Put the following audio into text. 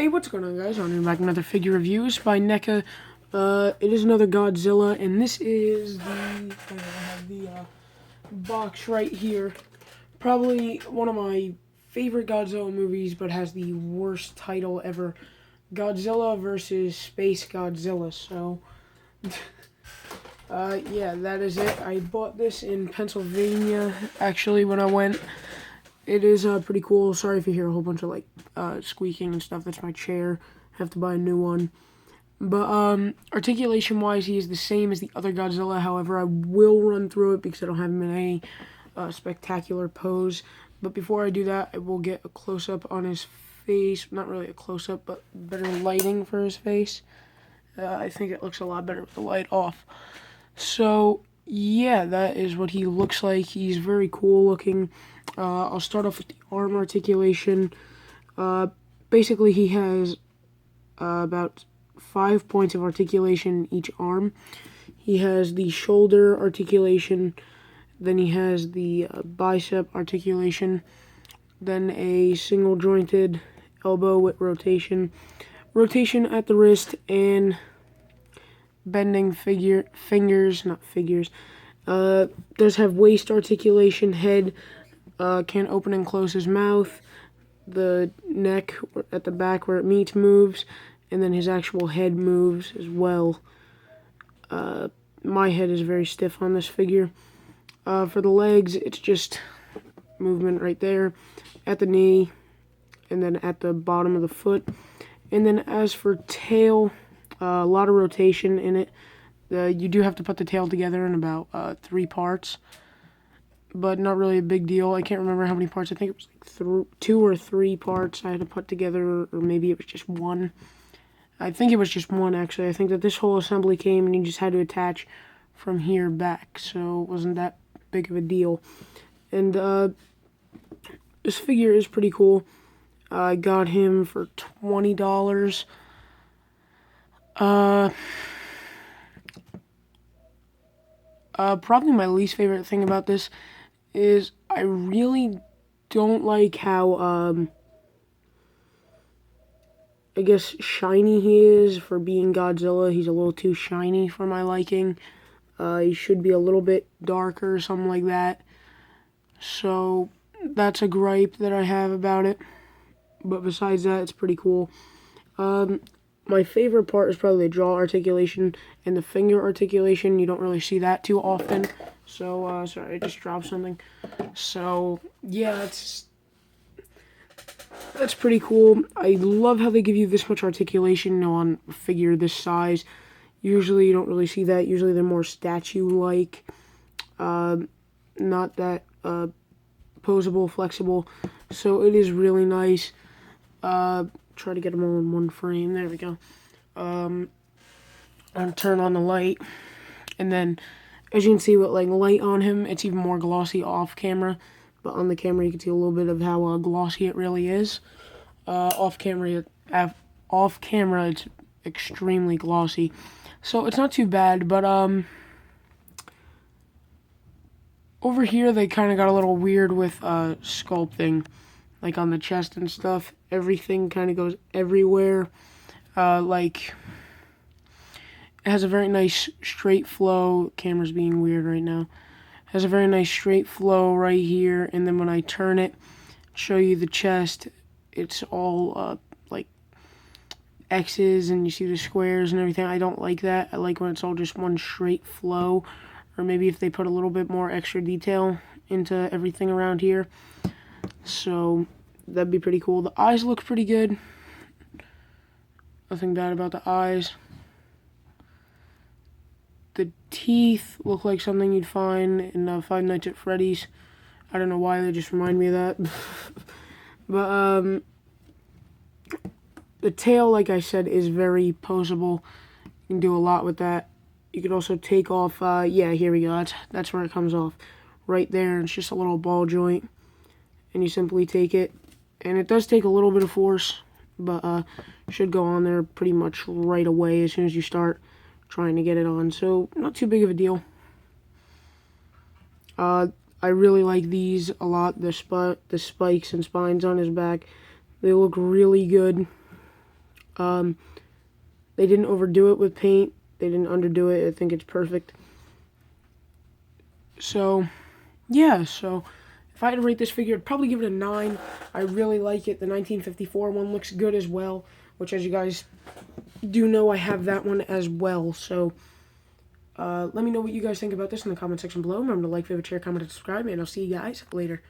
Hey, what's going on, guys? I'm back with another figure reviews by Neca. It is another Godzilla, and this is I have the box right here. Probably one of my favorite Godzilla movies, but has the worst title ever. Godzilla versus Spacegodzilla. So, yeah, that is it. I bought this in Pennsylvania, actually, when I went. It is pretty cool. Sorry if you hear a whole bunch of like squeaking and stuff. That's my chair. I have to buy a new one. But articulation wise, he is the same as the other Godzilla. However, I will run through it because I don't have him in any spectacular pose. But before I do that, I will get a close up on his face. Not really a close up, but better lighting for his face. I think it looks a lot better with the light off. So yeah, that is what he looks like. He's very cool looking. I'll start off with the arm articulation. Basically, he has about 5 points of articulation in each arm. He has the shoulder articulation, then he has the bicep articulation, then a single jointed elbow with rotation at the wrist, and bending fingers, not figures. Does have waist articulation, head, can open and close his mouth, the neck at the back where it meets moves, and then his actual head moves as well. My head is very stiff on this figure. For the legs, it's just movement right there, at the knee, and then at the bottom of the foot. And then as for tail, a lot of rotation in it. You do have to put the tail together in about 3 parts, but not really a big deal. I can't remember how many parts. I think it was like 2 or 3 parts I had to put together, or maybe it was just 1. I think it was just 1, actually. I think that this whole assembly came and you just had to attach from here back, so it wasn't that big of a deal. And this figure is pretty cool. I got him for $20. Probably my least favorite thing about this is I really don't like how, I guess, shiny he is for being Godzilla. He's a little too shiny for my liking. He should be a little bit darker or something like that. So that's a gripe that I have about it. But besides that, it's pretty cool. My favorite part is probably the jaw articulation and the finger articulation. You don't really see that too often. So, sorry, I just dropped something. So, yeah, that's pretty cool. I love how they give you this much articulation, you know, on a figure this size. Usually you don't really see that. Usually they're more statue-like. Not that posable, flexible. So it is really nice. Try to get them all in one frame. There we go. I'll turn on the light, and then as you can see with like light on him, it's even more glossy off camera, but on the camera you can see a little bit of how glossy it really is. Off camera it's extremely glossy, so it's not too bad. But over here they kind of got a little weird with sculpting, like on the chest and stuff. Everything kind of goes everywhere. Like, it has a very nice straight flow. Camera's being weird right now. It has a very nice straight flow right here, and then when I turn it, show you the chest, it's all like X's, and you see the squares and everything. I don't like that. I like when it's all just one straight flow, or maybe if they put a little bit more extra detail into everything around here. So that'd be pretty cool. The eyes look pretty good. Nothing bad about the eyes. The teeth look like something you'd find in Five Nights at Freddy's. I don't know why, they just remind me of that. But the tail, like I said, is very poseable. You can do a lot with that. You could also take off, yeah, here we go. That's where it comes off. Right there, it's just a little ball joint. And you simply take it. And it does take a little bit of force, but should go on there pretty much right away as soon as you start trying to get it on. So not too big of a deal. I really like these a lot. The spikes and spines on his back, they look really good. They didn't overdo it with paint. They didn't underdo it. I think it's perfect. So, yeah, so if I had to rate this figure, I'd probably give it a 9. I really like it. The 1954 one looks good as well, which, as you guys do know, I have that one as well. So, let me know what you guys think about this in the comment section below. Remember to like, favorite, share, comment, and subscribe, and I'll see you guys later.